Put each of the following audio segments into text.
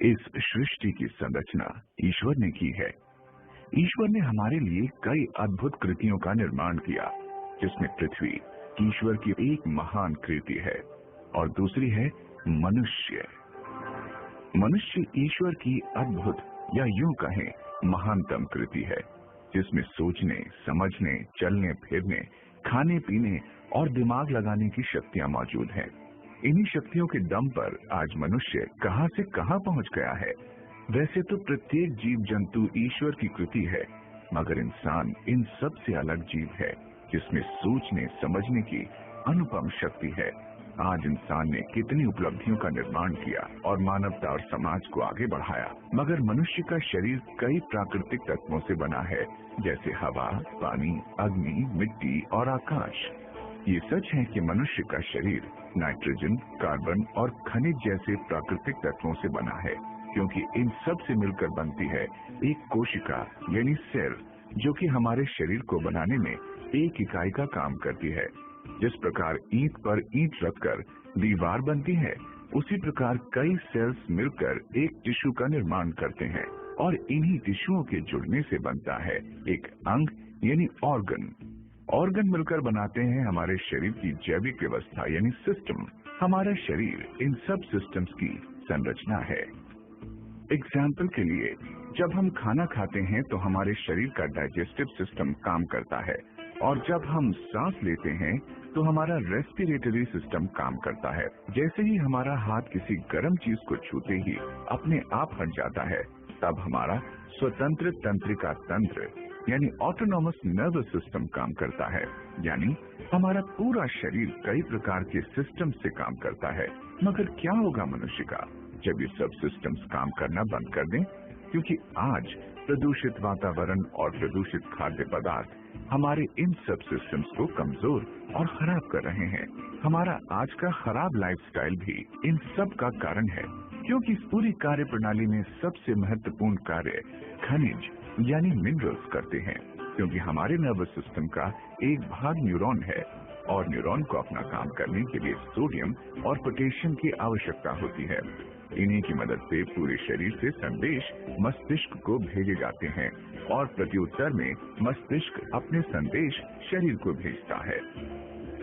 इस सृष्टि की संरचना ईश्वर ने की है। ईश्वर ने हमारे लिए कई अद्भुत कृतियों का निर्माण किया, जिसमें पृथ्वी ईश्वर की एक महान कृति है और दूसरी है मनुष्य। मनुष्य ईश्वर की अद्भुत या यूं कहें महानतम कृति है, जिसमें सोचने, समझने, चलने फिरने, खाने पीने और दिमाग लगाने की शक्तियां मौजूद हैं। इन्हीं शक्तियों के दम पर आज मनुष्य कहां से कहां पहुंच गया है। वैसे तो प्रत्येक जीव जंतु ईश्वर की कृति है, मगर इंसान इन सब से अलग जीव है, जिसमें सोचने समझने की अनुपम शक्ति है। आज इंसान ने कितनी उपलब्धियों का निर्माण किया और मानवता और समाज को आगे बढ़ाया, मगर मनुष्य का शरीर कई प्राकृतिक तत्वों से बना है, जैसे हवा, पानी, अग्नि, मिट्टी और आकाश। ये सच है कि मनुष्य का शरीर नाइट्रोजन, कार्बन और खनिज जैसे प्राकृतिक तत्वों से बना है, क्योंकि इन सब से मिलकर बनती है एक कोशिका यानी सेल, जो कि हमारे शरीर को बनाने में एक इकाई का काम करती है। जिस प्रकार ईंट पर ईंट रखकर दीवार बनती है, उसी प्रकार कई सेल्स मिलकर एक टिश्यू का निर्माण करते हैं और इन्हीं टिश्यूओं के जुड़ने से बनता है एक अंग यानी ऑर्गन। ऑर्गन मिलकर बनाते हैं हमारे शरीर की जैविक व्यवस्था यानी सिस्टम। हमारा शरीर इन सब सिस्टम्स की संरचना है। एग्जाम्पल के लिए, जब हम खाना खाते हैं तो हमारे शरीर का डाइजेस्टिव सिस्टम काम करता है, और जब हम सांस लेते हैं तो हमारा रेस्पिरेटरी सिस्टम काम करता है। जैसे ही हमारा हाथ किसी गर्म चीज को छूते ही अपने आप हट जाता है, तब हमारा स्वतंत्र तंत्रिका तंत्र यानी ऑटोनॉमस नर्वस सिस्टम काम करता है। यानी हमारा पूरा शरीर कई प्रकार के सिस्टम से काम करता है। मगर क्या होगा मनुष्य का जब ये सब सिस्टम्स काम करना बंद कर दें? क्योंकि आज प्रदूषित वातावरण और प्रदूषित खाद्य पदार्थ हमारे इन सब सिस्टम्स को कमजोर और खराब कर रहे हैं। हमारा आज का खराब लाइफस्टाइल भी इन सब का कारण है, क्योंकि इस पूरी कार्य प्रणाली में सबसे महत्वपूर्ण कार्य खनिज यानी मिनरल्स करते हैं। क्योंकि हमारे नर्वस सिस्टम का एक भाग न्यूरॉन है, और न्यूरॉन को अपना काम करने के लिए सोडियम और पोटेशियम की आवश्यकता होती है। इन्हीं की मदद से पूरे शरीर से संदेश मस्तिष्क को भेजे जाते हैं, और प्रत्युत्तर में मस्तिष्क अपने संदेश शरीर को भेजता है।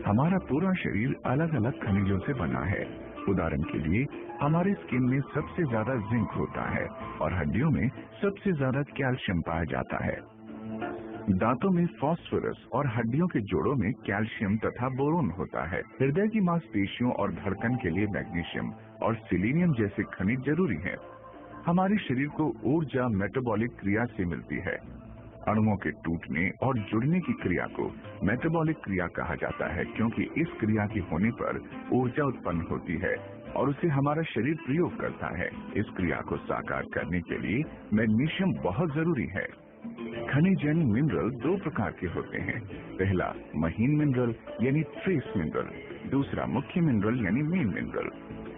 हमारा पूरा शरीर अलग अलग खनिजों से बना है। उदाहरण के लिए, हमारे स्किन में सबसे ज्यादा जिंक होता है और हड्डियों में सबसे ज्यादा कैल्शियम पाया जाता है। दांतों में फास्फोरस और हड्डियों के जोड़ों में कैल्शियम तथा बोरोन होता है। हृदय की मांसपेशियों और धड़कन के लिए मैग्नीशियम और सिलीनियम जैसे खनिज जरूरी हैं। हमारे शरीर को ऊर्जा मेटाबॉलिक क्रिया से मिलती है। अणुओं के टूटने और जुड़ने की क्रिया को मेटाबॉलिक क्रिया कहा जाता है, क्योंकि इस क्रिया के होने पर ऊर्जा उत्पन्न होती है और उसे हमारा शरीर प्रयोग करता है। इस क्रिया को साकार करने के लिए मैग्नीशियम बहुत जरूरी है। खनिज यानी मिनरल दो प्रकार के होते हैं। पहला महीन मिनरल यानी ट्रेस मिनरल, दूसरा मुख्य मिनरल यानी मेन मिनरल।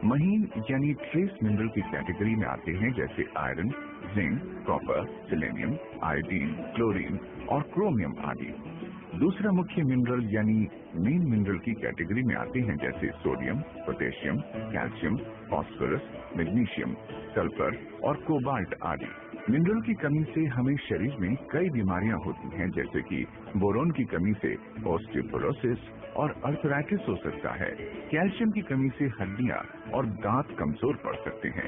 महीन यानी ट्रेस मिनरल की कैटेगरी में आते हैं जैसे iron, zinc, copper, selenium, iodine, chlorine और क्रोमियम आदि। दूसरा मुख्य मिनरल यानी मेन मिनरल की कैटेगरी में आते हैं जैसे sodium, potassium, calcium, phosphorus, magnesium, sulphur और कोबाल्ट आदि। मिनरल की कमी से हमें शरीर में कई बीमारियां होती हैं, जैसे कि बोरोन की कमी से ऑस्टियोपोरोसिस और अर्थराइटिस हो सकता है। कैल्शियम की कमी से हड्डियां और दांत कमजोर पड़ सकते हैं,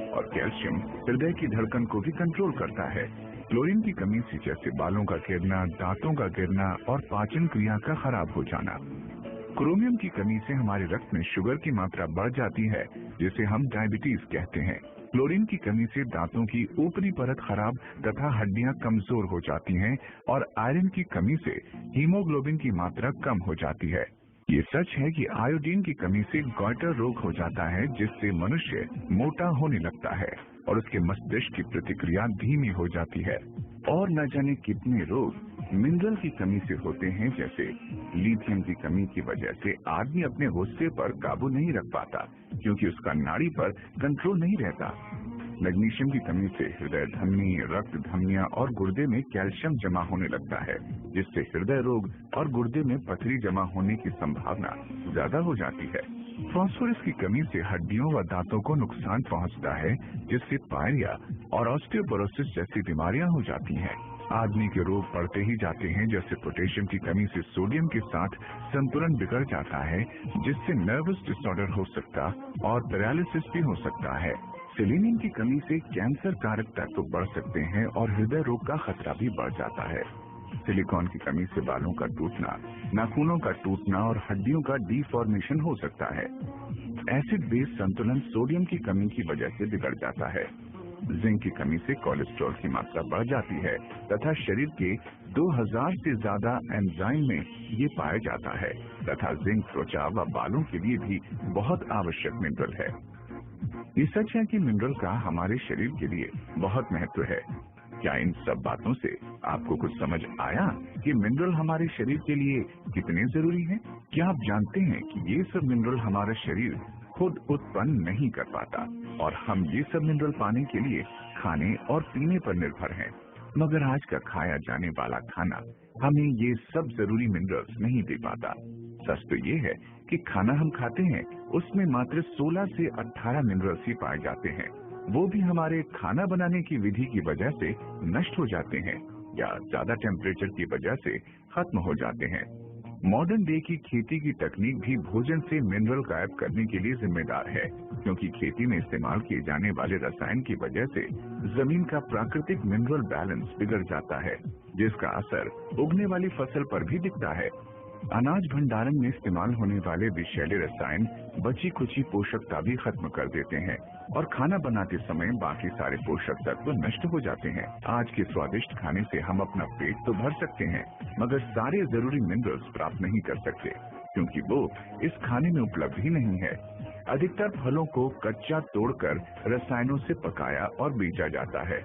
और कैल्शियम हृदय की धड़कन को भी कंट्रोल करता है। क्लोरीन की कमी से जैसे बालों का गिरना, दांतों का गिरना और पाचन क्रिया का खराब हो जाना। क्रोमियम की कमी से हमारे रक्त में शुगर की मात्रा बढ़ जाती है, जिसे हम डायबिटीज कहते हैं। क्लोरीन की कमी से दांतों की ऊपरी परत खराब तथा हड्डियां कमजोर हो जाती हैं, और आयरन की कमी से हीमोग्लोबिन की मात्रा कम हो जाती है। ये सच है कि आयोडीन की कमी से गॉइटर रोग हो जाता है, जिससे मनुष्य मोटा होने लगता है और उसके मस्तिष्क की प्रतिक्रिया धीमी हो जाती है। और न जाने कितने रोग मिनरल की कमी से होते हैं, जैसे लिथियम की कमी की वजह से आदमी अपने गुस्से पर काबू नहीं रख पाता, क्योंकि उसका नाड़ी पर कंट्रोल नहीं रहता। मैग्नीशियम की कमी से हृदय धमनी, रक्त धमनियां और गुर्दे में कैल्शियम जमा होने लगता है, जिससे हृदय रोग और गुर्दे में पथरी जमा होने की संभावना ज्यादा हो जाती है। फास्फोरस की कमी से हड्डियों व दांतों को नुकसान पहुंचता है, जिससे पायरिया और ऑस्टियोपोरोसिस जैसी बीमारियां हो जाती हैं। आदमी के रोग बढ़ते ही जाते हैं, जैसे पोटेशियम की कमी से सोडियम के साथ संतुलन बिगड़ जाता है, जिससे नर्वस डिसऑर्डर हो सकता और पैरालिसिस भी हो सकता है। सेलेनियम की कमी से कैंसर कारक तत्व बढ़ सकते हैं और हृदय रोग का खतरा भी बढ़ जाता है। सिलिकॉन की कमी से बालों का टूटना, नाखूनों का टूटना और हड्डियों का डीफॉर्मेशन हो सकता है। एसिड बेस संतुलन सोडियम की कमी की वजह से बिगड़ जाता है। जिंक की कमी से कोलेस्ट्रॉल की मात्रा बढ़ जाती है तथा शरीर के 2000 से ज्यादा एंजाइम में ये पाया जाता है तथा जिंक त्वचा व बालों के लिए भी बहुत आवश्यक मिनरल है। ये सच है कि मिनरल का हमारे शरीर के लिए बहुत महत्व है। क्या इन सब बातों से आपको कुछ समझ आया कि मिनरल हमारे शरीर के लिए कितने जरूरी हैं? क्या आप जानते हैं कि ये सब मिनरल हमारा शरीर खुद उत्पन्न नहीं कर पाता और हम ये सब मिनरल पाने के लिए खाने और पीने पर निर्भर हैं। मगर आज का खाया जाने वाला खाना हमें ये सब जरूरी मिनरल्स नहीं दे पाता। सच तो ये है कि खाना हम खाते हैं उसमें मात्र 16 से 18 मिनरल्स ही पाए जाते हैं। वो भी हमारे खाना बनाने की विधि की वजह से नष्ट हो जाते हैं या ज्यादा टेम्परेचर की वजह से खत्म हो जाते हैं। मॉडर्न डे की खेती की तकनीक भी भोजन से मिनरल गायब करने के लिए जिम्मेदार है, क्योंकि खेती में इस्तेमाल किए जाने वाले रसायन की वजह से जमीन का प्राकृतिक मिनरल बैलेंस बिगड़ जाता है, जिसका असर उगने वाली फसल पर भी दिखता है। अनाज भंडारण में इस्तेमाल होने वाले विषैले रसायन बची कुची पोषकता भी खत्म कर देते हैं और खाना बनाते समय बाकी सारे पोषक तत्व नष्ट हो जाते हैं। आज के स्वादिष्ट खाने से हम अपना पेट तो भर सकते हैं, मगर सारे जरूरी मिनरल्स प्राप्त नहीं कर सकते, क्योंकि वो इस खाने में उपलब्ध ही नहीं है। अधिकतर फलों को कच्चा तोड़कर रसायनों से पकाया और बेचा जाता है,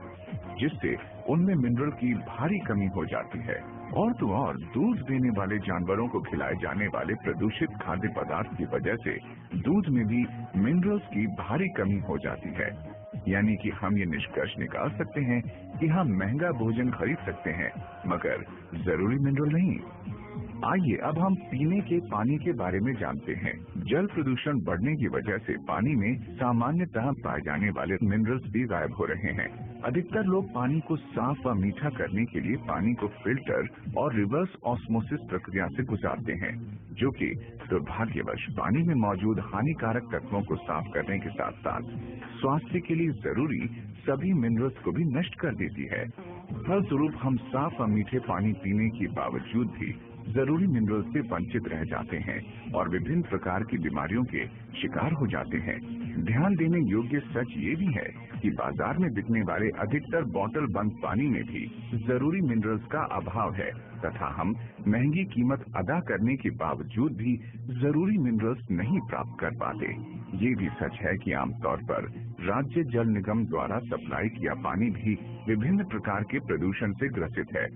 जिससे उनमें मिनरल की भारी कमी हो जाती है। और तो और दूध देने वाले जानवरों को खिलाए जाने वाले प्रदूषित खाद्य पदार्थ की वजह से दूध में भी मिनरल्स की भारी कमी हो जाती है। यानी कि हम ये निष्कर्ष निकाल सकते हैं कि हम महंगा भोजन खरीद सकते हैं, मगर जरूरी मिनरल नहीं। आइए अब हम पीने के पानी के बारे में जानते हैं। जल प्रदूषण बढ़ने की वजह से पानी में सामान्यतः पाए जाने वाले मिनरल्स भी गायब हो रहे हैं। अधिकतर लोग पानी को साफ व मीठा करने के लिए पानी को फिल्टर और रिवर्स ऑस्मोसिस प्रक्रिया से गुजारते हैं, जो कि दुर्भाग्यवश पानी में मौजूद हानिकारक तत्वों को साफ करने के साथ साथ स्वास्थ्य के लिए जरूरी सभी मिनरल्स को भी नष्ट कर देती है। फलस्वरूप हम साफ व मीठे पानी पीने के बावजूद भी जरूरी मिनरल से वंचित रह जाते हैं और विभिन्न प्रकार की बीमारियों के शिकार हो जाते हैं। ध्यान देने योग्य सच ये भी है कि बाजार में बिकने वाले अधिकतर बोतल बंद पानी में भी जरूरी मिनरल्स का अभाव है तथा हम महंगी कीमत अदा करने के बावजूद भी जरूरी मिनरल्स नहीं प्राप्त कर पाते। ये भी सच है कि आमतौर पर राज्य जल निगम द्वारा सप्लाई किया पानी भी विभिन्न प्रकार के प्रदूषण से ग्रसित है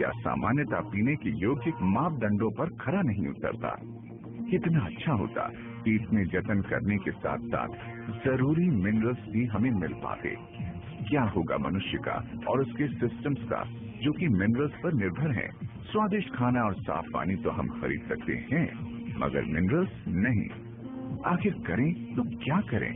या सामान्यतः पीने के योग्य मापदंडों पर खरा नहीं उतरता। कितना अच्छा होता कि इसमें जतन करने के साथ साथ जरूरी मिनरल्स भी हमें मिल पाते। क्या होगा मनुष्य का और उसके सिस्टम्स का जो कि मिनरल्स पर निर्भर हैं। स्वादिष्ट खाना और साफ पानी तो हम खरीद सकते हैं, मगर मिनरल्स नहीं। आखिर करें तो क्या करें?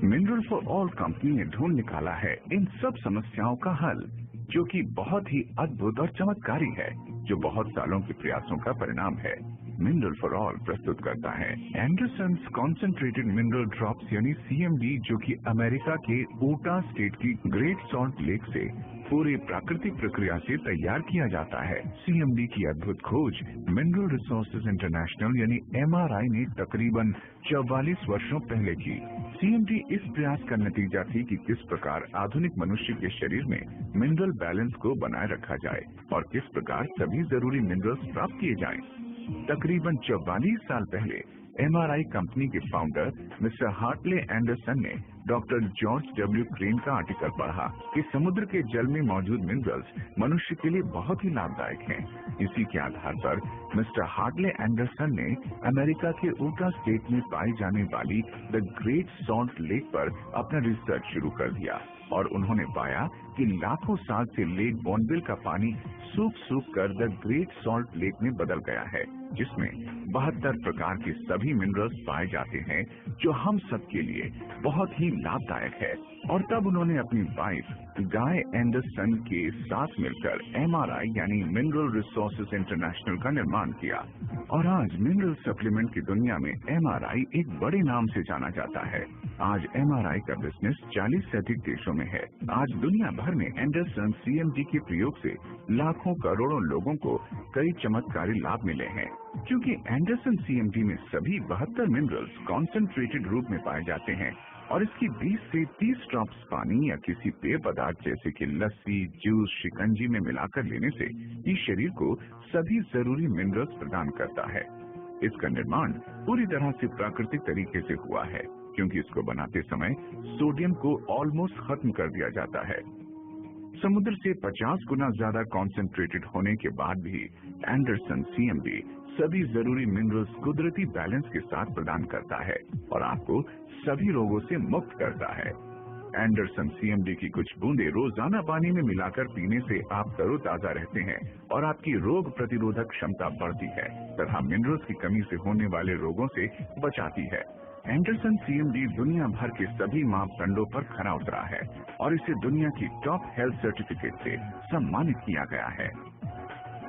मिनरल फॉर ऑल कंपनी ने ढूंढ निकाला है इन सब समस्याओं का हल, जो कि बहुत ही अद्भुत और चमत्कारी है, जो बहुत सालों के प्रयासों का परिणाम है। मिनरल फॉर ऑल प्रस्तुत करता है एंडरसन्स कॉन्सेंट्रेटेड मिनरल ड्रॉप्स यानी CMD, जो कि अमेरिका के ऊटा स्टेट की ग्रेट सॉल्ट लेक से पूरी प्राकृतिक प्रक्रिया से तैयार किया जाता है। CMD की अद्भुत खोज मिनरल रिसोर्सेज इंटरनेशनल यानी MRI ने तकरीबन 44 वर्षों पहले की। CMD इस प्रयास का नतीजा थी कि किस प्रकार आधुनिक मनुष्य के शरीर में मिनरल बैलेंस को बनाए रखा जाए और किस प्रकार सभी जरूरी मिनरल्स प्राप्त किए जाएं। तकरीबन 44 साल पहले MRI कंपनी के फाउंडर मिस्टर हार्टले एंडरसन ने डॉक्टर जॉर्ज डब्ल्यू क्रेन का आर्टिकल पढ़ा कि समुद्र के जल में मौजूद मिनरल्स मनुष्य के लिए बहुत ही लाभदायक हैं। इसी के आधार पर मिस्टर हार्टले एंडरसन ने अमेरिका के ऊटा स्टेट में पाई जाने वाली द ग्रेट सॉल्ट लेक पर अपना रिसर्च शुरू कर दिया और उन्होंने पाया कि लाखों साल से लेक बॉनविल का पानी सूख कर द ग्रेट सॉल्ट लेक में बदल गया है, जिसमें 72 प्रकार के सभी मिनरल्स पाए जाते हैं जो हम सबके लिए बहुत ही लाभदायक है। और तब उन्होंने अपनी वाइफ गाय एंडरसन के साथ मिलकर MRI यानी मिनरल रिसोर्सेज इंटरनेशनल का निर्माण किया और आज मिनरल सप्लीमेंट की दुनिया में MRI एक बड़े नाम से जाना जाता है। आज MRI का बिजनेस 40 से अधिक देशों में है। आज दुनिया भर में एंडरसन CMD के प्रयोग से लाखों करोड़ों लोगों को कई चमत्कारी लाभ मिले हैं। क्योंकि एंडरसन CMD में सभी 72 मिनरल्स कॉन्सेंट्रेटेड रूप में पाए जाते हैं और इसकी 20 से 30 ड्रॉप्स पानी या किसी पेय पदार्थ जैसे कि लस्सी, जूस, शिकंजी में मिलाकर लेने से ये शरीर को सभी जरूरी मिनरल्स प्रदान करता है। इसका निर्माण पूरी तरह से प्राकृतिक तरीके से हुआ है, क्योंकि इसको बनाते समय सोडियम को ऑलमोस्ट खत्म कर दिया जाता है। समुद्र से 50 गुना ज्यादा कॉन्सेंट्रेटेड होने के बाद भी एंडरसन CMD सभी जरूरी मिनरल्स कुदरती बैलेंस के साथ प्रदान करता है और आपको सभी रोगों से मुक्त करता है। एंडरसन CMD की कुछ बूंदे रोजाना पानी में मिलाकर पीने से आप तरोताजा रहते हैं और आपकी रोग प्रतिरोधक क्षमता बढ़ती है तथा मिनरल्स की कमी से होने वाले रोगों से बचाती है। एंडरसन CMD दुनिया भर के सभी मापदंडों पर खरा उतरा है और इसे दुनिया की टॉप हेल्थ सर्टिफिकेट से सम्मानित किया गया है।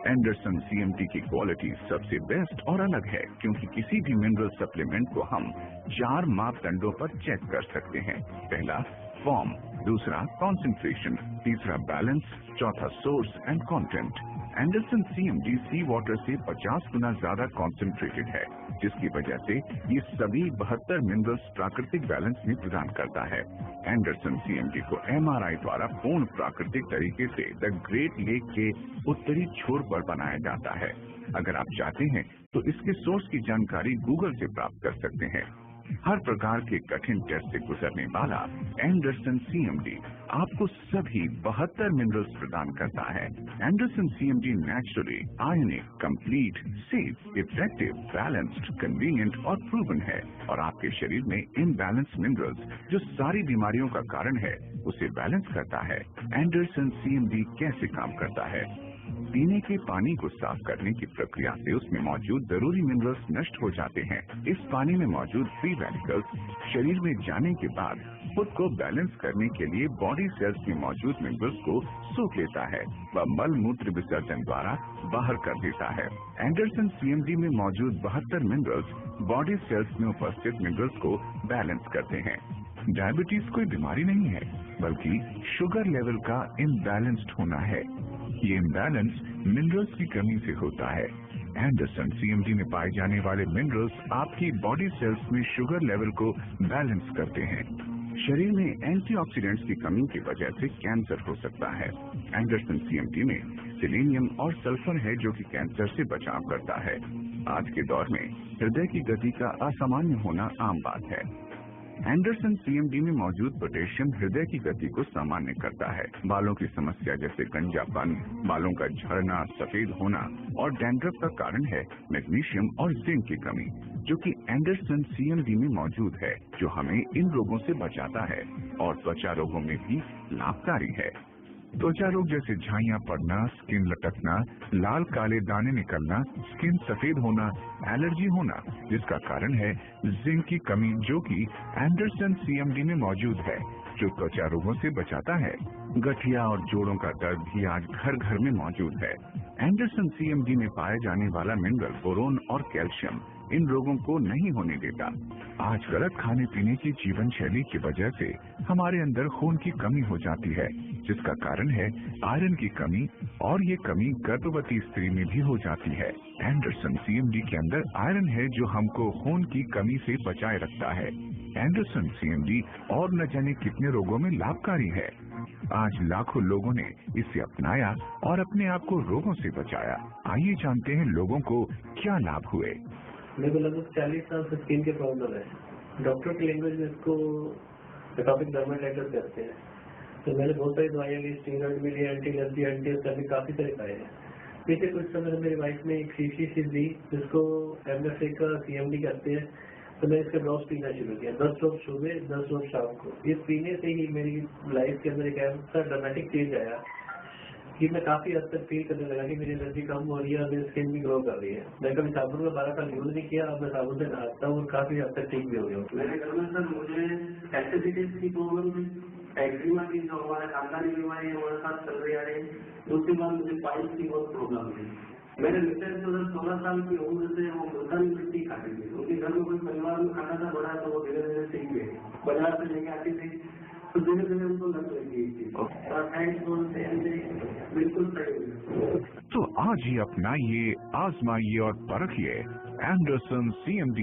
एंडरसन CMD की क्वालिटी सबसे बेस्ट और अलग है, क्योंकि किसी भी मिनरल सप्लीमेंट को हम 4 मापदंडों पर चेक कर सकते हैं। पहला फॉर्म, दूसरा कॉन्सेंट्रेशन, तीसरा बैलेंस, चौथा source and content. Anderson CMD sea water से 50 गुना ज्यादा कॉन्सेंट्रेटेड है, जिसकी वजह से ये सभी 72 मिनरल्स प्राकृतिक बैलेंस में प्रदान करता है। एंडरसन CMD को MRI द्वारा पूर्ण प्राकृतिक तरीके से द ग्रेट लेक के उत्तरी छोर पर बनाया जाता है। अगर आप चाहते हैं तो इसके सोर्स की जानकारी गूगल से प्राप्त कर सकते हैं। हर प्रकार के कठिन टेस्ट से गुजरने वाला एंडरसन CMD आपको सभी 72 मिनरल्स प्रदान करता है। Anderson CMD naturally ionic, complete, safe, effective, balanced, convenient और प्रूवन है और आपके शरीर में इनबैलेंस मिनरल्स जो सारी बीमारियों का कारण है उसे बैलेंस करता है। एंडरसन CMD कैसे काम करता है? पीने के पानी को साफ करने की प्रक्रिया से उसमें मौजूद जरूरी मिनरल्स नष्ट हो जाते हैं। इस पानी में मौजूद फ्री रेडिकल्स शरीर में जाने के बाद खुद को बैलेंस करने के लिए बॉडी सेल्स में मौजूद मिनरल्स को सोख लेता है व मल मूत्र विसर्जन द्वारा बाहर कर देता है। एंडरसन CMD में मौजूद 72 मिनरल्स बॉडी सेल्स में उपस्थित मिनरल्स को बैलेंस करते हैं। डायबिटीज कोई बीमारी नहीं है, बल्कि शुगर लेवल का इम्बैलेंस्ड होना है। ये इम्बैलेंस मिनरल्स की कमी से होता है। एंडरसन CMD में पाए जाने वाले मिनरल्स आपकी बॉडी सेल्स में शुगर लेवल को बैलेंस करते हैं। शरीर में एंटीऑक्सीडेंट्स की कमी की वजह से कैंसर हो सकता है। एंडरसन CMD में सेलेनियम और सल्फर है जो कि कैंसर से बचाव करता है। आज के दौर में हृदय की गति का असामान्य होना आम बात है। एंडरसन CMD में मौजूद पोटेशियम हृदय की गति को सामान्य करता है। बालों की समस्या जैसे गंजापन, बालों का झड़ना, सफेद होना और डैंड्रफ का कारण है मैग्नीशियम और जिंक की कमी, जो कि एंडरसन CMD में मौजूद है, जो हमें इन रोगों से बचाता है और त्वचा रोगों में भी लाभकारी है। त्वचा रोग जैसे झाइयां पड़ना, स्किन लटकना, लाल काले दाने निकलना, स्किन सफेद होना, एलर्जी होना, जिसका कारण है जिंक की कमी, जो कि एंडरसन CMD में मौजूद है, जो त्वचा रोगों से बचाता है। गठिया और जोड़ों का दर्द भी आज घर घर में मौजूद है। एंडरसन CMD में पाए जाने वाला मिनरल बोरोन और कैल्शियम इन रोगों को नहीं होने देता। आज गलत खाने पीने की जीवन शैली की वजह से हमारे अंदर खून की कमी हो जाती है, जिसका कारण है आयरन की कमी, और ये कमी गर्भवती स्त्री में भी हो जाती है। एंडरसन CMD के अंदर आयरन है जो हमको खून की कमी से बचाए रखता है। एंडरसन CMD और न जाने कितने रोगों में लाभकारी है। आज लाखों लोगों ने इसे अपनाया और अपने आप को रोगों से बचाया। आइए जानते हैं लोगों को क्या लाभ हुए। मेरे को लगभग 40 साल से स्किन के प्रॉब्लम है। डॉक्टर की लैंग्वेज में इसको एटॉपिक डर्मेटाइटिस कहते हैं। तो मैंने बहुत सारी दवाइयाँ ली, स्टीरॉइड भी लिए, एंटी एलर्जी, एंटी हिस्टामिन, काफी सारे खाए हैं। पीछे कुछ समय से मेरी वाइफ ने एक शीशी सी दी जिसको MFA का CMD कहते हैं। तो मैं इसका ड्रॉप्स पीना शुरू किया, 10 ड्रॉप सुबह, 10 ड्रॉप शाम को। इस पीने से ही मेरी लाइफ के अंदर एक ऐसा ड्रामेटिक चेंज आया कि मैं काफी हद तक फील करने लगा कि मेरी एनर्जी कम हो रही है और मेरी स्किन भी ग्रो कर रही है। मैं कभी साबुन का 12 साल यूज नहीं किया, अब मैं साबुन से नहाता हूँ और काफी हद तक ठीक भी हो गया हूँ। मेरे घर में सर मुझे एसिडिटीज की प्रॉब्लम थी, एक्जिमा की जो हमारे खानदानी बीमारी हमारे साथ चल रही आ रही है। दूसरी बात मुझे पाइल्स की बहुत प्रॉब्लम थी। मेरे मिस्टर जो 16 साल की उम्र से वो मुल्तानी मिट्टी खाती थी, उनके घर में कोई परिवार में खाना था बड़ा तो वो धीरे धीरे सीख गए, बाजार से लेके आती थी तो धीरे धीरे उनको लग लग गई थी और बिल्कुल सही। तो आज ही अपनाइए, आजमाइए और परखिए एंडरसन CMD।